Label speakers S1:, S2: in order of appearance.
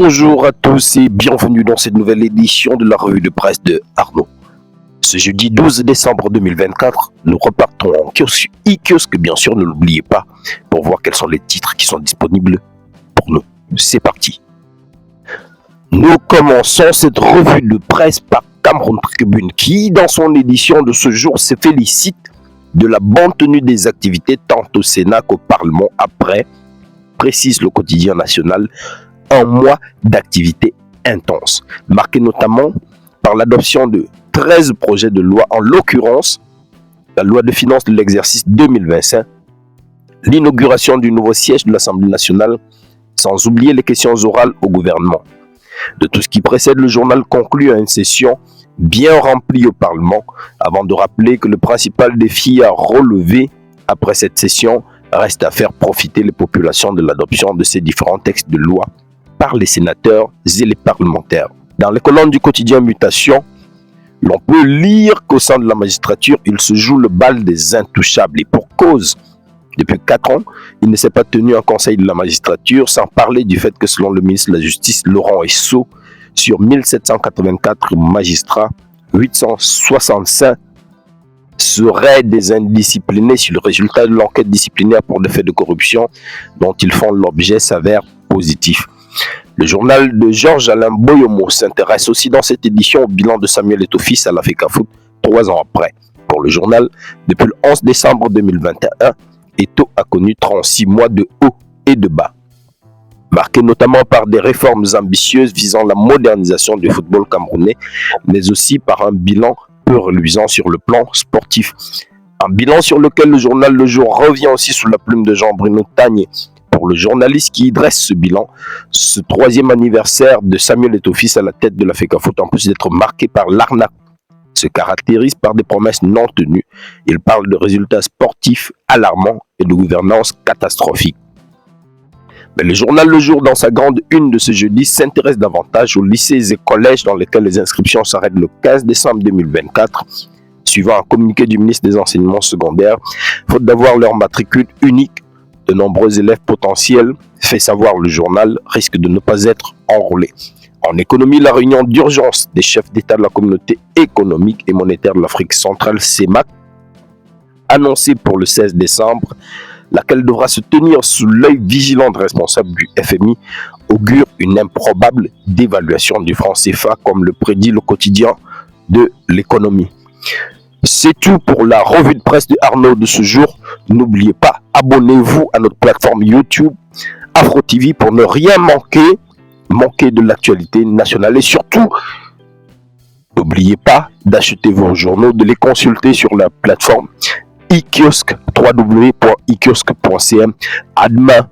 S1: Bonjour à tous et bienvenue dans cette nouvelle édition de la revue de presse de Arnaud. Ce jeudi 12 décembre 2024, nous repartons en e-kiosque, bien sûr, ne l'oubliez pas, pour voir quels sont les titres qui sont disponibles pour nous. C'est parti. Nous commençons cette revue de presse par Cameroun Tribune qui, dans son édition de ce jour, se félicite de la bonne tenue des activités tant au Sénat qu'au Parlement après, précise le quotidien national, un mois d'activité intense, marqué notamment par l'adoption de 13 projets de loi, en l'occurrence la loi de finances de l'exercice 2025, l'inauguration du nouveau siège de l'Assemblée nationale, sans oublier les questions orales au gouvernement. De tout ce qui précède, le journal conclut à une session bien remplie au Parlement, avant de rappeler que le principal défi à relever après cette session reste à faire profiter les populations de l'adoption de ces différents textes de loi par les sénateurs et les parlementaires. Dans les colonnes du quotidien Mutation, l'on peut lire qu'au sein de la magistrature, il se joue le bal des intouchables. Et pour cause, depuis 4 ans, il ne s'est pas tenu un conseil de la magistrature, sans parler du fait que selon le ministre de la Justice, Laurent Esso, sur 1784 magistrats, 865 seraient des indisciplinés si le résultat de l'enquête disciplinaire pour des faits de corruption dont ils font l'objet s'avère positif. Le journal de Georges-Alain Boyomo s'intéresse aussi dans cette édition au bilan de Samuel Eto'o-Fils à la FECAFOOT 3 ans après. Pour le journal, depuis le 11 décembre 2021, Eto'o a connu 36 mois de haut et de bas, marqués notamment par des réformes ambitieuses visant la modernisation du football camerounais, mais aussi par un bilan peu reluisant sur le plan sportif. Un bilan sur lequel le journal Le Jour revient aussi sous la plume de Jean-Bruno Tagne. Pour le journaliste qui dresse ce bilan, ce 3e anniversaire de Samuel Eto'o-Fils à la tête de la FECAFOOT, en plus d'être marqué par l'arnaque, se caractérise par des promesses non tenues. Il parle de résultats sportifs alarmants et de gouvernance catastrophique. Mais le journal Le Jour, dans sa grande une de ce jeudi, s'intéresse davantage aux lycées et collèges dans lesquels les inscriptions s'arrêtent le 15 décembre 2024, suivant un communiqué du ministre des Enseignements secondaires, faute d'avoir leur matricule unique. De nombreux élèves potentiels, fait savoir le journal, risquent de ne pas être enrôlés. En économie, la réunion d'urgence des chefs d'État de la communauté économique et monétaire de l'Afrique centrale, CEMAC, annoncée pour le 16 décembre, laquelle devra se tenir sous l'œil vigilant des responsables du FMI, augure une improbable dévaluation du franc CFA, comme le prédit le quotidien de l'économie. C'est tout pour la revue de presse de Arnaud de ce jour. N'oubliez pas, abonnez-vous à notre plateforme YouTube Afro TV pour ne rien manquer de l'actualité nationale. Et surtout, n'oubliez pas d'acheter vos journaux, de les consulter sur la plateforme e-kiosque, www.ekiosque.cm. À demain.